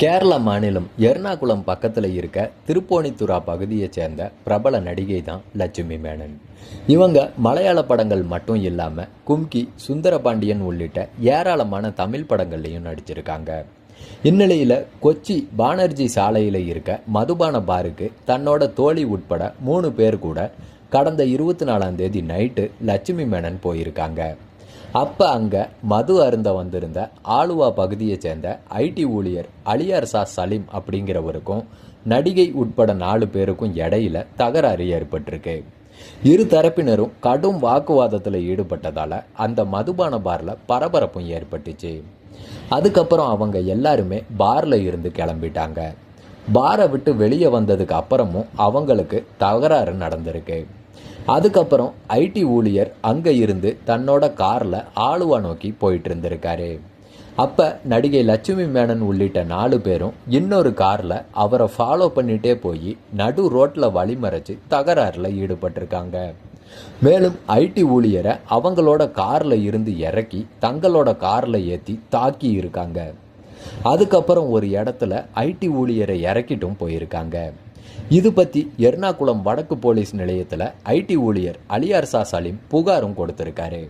கேரள மாநிலம் எர்ணாகுளம் பக்கத்தில் இருக்க திருப்போணித்துறா பகுதியைச் சேர்ந்த பிரபல நடிகை தான் லட்சுமி மேனன். இவங்க மலையாள படங்கள் மட்டும் இல்லாமல் கும்கி, சுந்தரபாண்டியன் உள்ளிட்ட ஏராளமான தமிழ் படங்கள்லையும் நடிச்சிருக்காங்க. இந்நிலையில் கொச்சி பானர்ஜி சாலையில் இருக்க மதுபான பாருக்கு தன்னோட தோழி உட்பட 3 பேர் கூட கடந்த 24ஆம் தேதி நைட்டு லட்சுமி மேனன் போயிருக்காங்க. அப்போ அங்கே மது அருந்த வந்திருந்த ஆலுவா பகுதியை சேர்ந்த ஐடி ஊழியர் அலியார்சா சலீம் அப்படிங்கிறவருக்கும் நடிகை உட்பட 4 பேருக்கும் இடையில தகராறு ஏற்பட்டிருக்கு. இரு தரப்பினரும் கடும் வாக்குவாதத்தில் ஈடுபட்டதால் அந்த மதுபான பாரில் பரபரப்பும் ஏற்பட்டுச்சு. அதுக்கப்புறம் அவங்க எல்லாருமே பாரில் இருந்து கிளம்பிட்டாங்க. பாரை விட்டு வெளியே வந்ததுக்கு அப்புறமும் அவங்களுக்கு தகராறு நடந்திருக்கு. அதுக்கப்புறம் ஐடி ஊழியர் அங்கே இருந்து தன்னோட காரில் ஆலுவா நோக்கி போயிட்டு இருந்திருக்காரு. அப்போ நடிகை லட்சுமி மேனன் உள்ளிட்ட 4 பேரும் இன்னொரு காரில் அவரை ஃபாலோ பண்ணிகிட்டே போய் நடு ரோட்டில் வழிமறைச்சு தகராறில் ஈடுபட்டிருக்காங்க. மேலும் ஐடி ஊழியரை அவங்களோட காரில் இருந்து இறக்கி தங்களோட காரில் ஏற்றி தாக்கி இருக்காங்க. அதுக்கப்புறம் ஒரு இடத்துல ஐடி ஊழியரை இறக்கிட்டும் போயிருக்காங்க. இது பற்றி எர்ணாகுளம் வடக்கு போலீஸ் நிலையத்தில் ஐடி ஊழியர் அலியார்சா சலீம் புகாரும் கொடுத்திருக்காரு.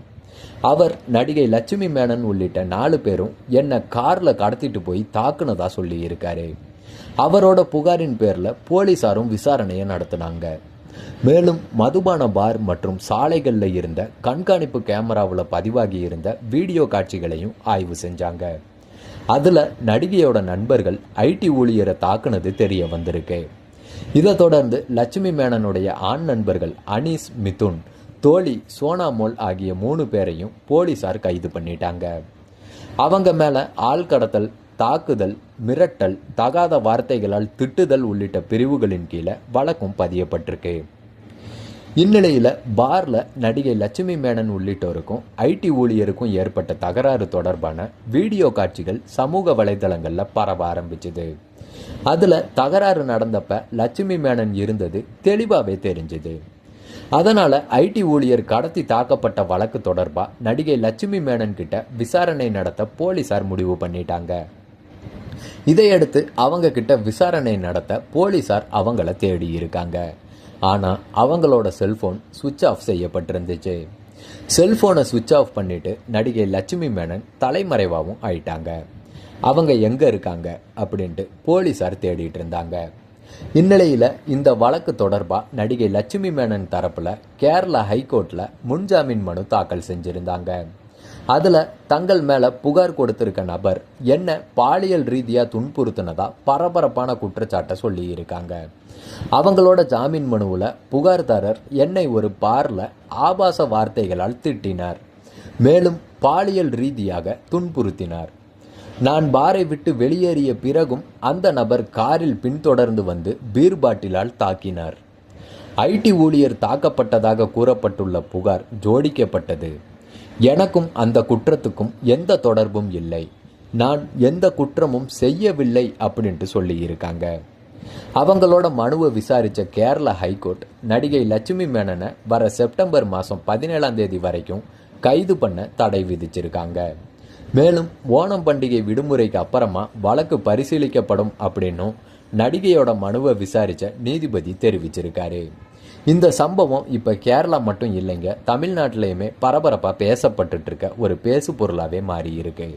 அவர் நடிகை லட்சுமி மேனன் உள்ளிட்ட 4 பேரும் என்னை காரில் கடத்திட்டு போய் தாக்குனதா சொல்லி இருக்காரு. அவரோட புகாரின் பேரில் போலீஸாரும் விசாரணையை நடத்தினாங்க. மேலும் மதுபான பார் மற்றும் சாலைகளில் இருந்த கண்காணிப்பு கேமராவில் பதிவாகி இருந்த வீடியோ காட்சிகளையும் ஆய்வு செஞ்சாங்க. அதில் நடிகையோட நண்பர்கள் ஐடி ஊழியரை தாக்குனது தெரிய வந்திருக்கு. இதை தொடர்ந்து லட்சுமி மேனனுடைய ஆண் நண்பர்கள் அனீஸ், மிதுன், தோழி சோனாமோல் ஆகிய 3 பேரையும் போலீசார் கைது பண்ணிட்டாங்க. அவங்க மேலே ஆள் கடத்தல், தாக்குதல், மிரட்டல், தகாத வார்த்தைகளால் திட்டுதல் உள்ளிட்ட பிரிவுகளின் கீழே வழக்கும் பதியப்பட்டிருக்கு. இந்நிலையில் பாரில் நடிகை லட்சுமி மேனன் உள்ளிட்டோருக்கும் ஐடி ஊழியருக்கும் ஏற்பட்ட தகராறு தொடர்பான வீடியோ காட்சிகள் சமூக வலைதளங்களில் பரவ ஆரம்பிச்சுது. அதில் தகராறு நடந்தப்ப லட்சுமி மேனன் இருந்தது தெளிவாகவே தெரிஞ்சுது. அதனால் ஐடி ஊழியர் கடத்தி தாக்கப்பட்ட வழக்கு தொடர்பாக நடிகை லட்சுமி மேனன் கிட்ட விசாரணை நடத்த போலீசார் முடிவு பண்ணிட்டாங்க. இதையடுத்து அவங்க கிட்ட விசாரணை நடத்த போலீசார் அவங்கள தேடி இருக்காங்க. ஆனால் அவங்களோட செல்ஃபோன் சுவிட்ச் ஆஃப் செய்யப்பட்டிருந்துச்சு. செல்ஃபோனை சுவிட்ச் ஆஃப் பண்ணிட்டு நடிகை லட்சுமி மேனன் தலைமறைவாகவும் ஆயிட்டாங்க. அவங்க எங்கே இருக்காங்க அப்படின்ட்டு போலீஸார் தேடிட்டு இருந்தாங்க. இந்நிலையில் இந்த வழக்கு தொடர்பாக நடிகை லட்சுமி மேனன் தரப்பில் கேரளா ஹைகோர்ட்டில் முன்ஜாமீன் மனு தாக்கல் செஞ்சுருந்தாங்க. அதில் தங்கள் மேலே புகார் கொடுத்திருக்க நபர் என்ன பாலியல் ரீதியாக துன்புறுத்தினதா பரபரப்பான குற்றச்சாட்டை சொல்லியிருக்காங்க. அவங்களோட ஜாமீன் மனுவில் புகார்தாரர் என்னை ஒரு பாரில் ஆபாச வார்த்தைகளால் திட்டினார், மேலும் பாலியல் ரீதியாக துன்புறுத்தினார். நான் பாரை விட்டு வெளியேறிய பிறகும் அந்த நபர் காரில் பின்தொடர்ந்து வந்து பீர் பாட்டிலால் தாக்கினார். ஐடி ஊழியர் தாக்கப்பட்டதாக கூறப்பட்டுள்ள புகார் ஜோடிக்கப்பட்டது. எனக்கும் அந்த குற்றத்துக்கும் எந்த தொடர்பும் இல்லை. நான் எந்த குற்றமும் செய்யவில்லை அப்படின்ட்டு சொல்லியிருக்காங்க. அவங்களோட மனுவை விசாரித்த கேரளா ஹைகோர்ட் நடிகை லட்சுமி மேனனை வர செப்டம்பர் மாதம் 17ஆம் தேதி வரைக்கும் கைது பண்ண தடை விதிச்சிருக்காங்க. மேலும் ஓணம் பண்டிகை விடுமுறைக்கு அப்புறமா வழக்கு பரிசீலிக்கப்படும் அப்படின்னும் நடிகையோட மனுவை விசாரித்த நீதிபதி தெரிவிச்சிருக்காரு. இந்த சம்பவம் இப்போ கேரளா மட்டும் இல்லைங்க, தமிழ்நாட்டிலையுமே பரபரப்பாக பேசப்பட்டு இருக்க ஒரு பேசு பொருளாகவே மாறி இருக்கு.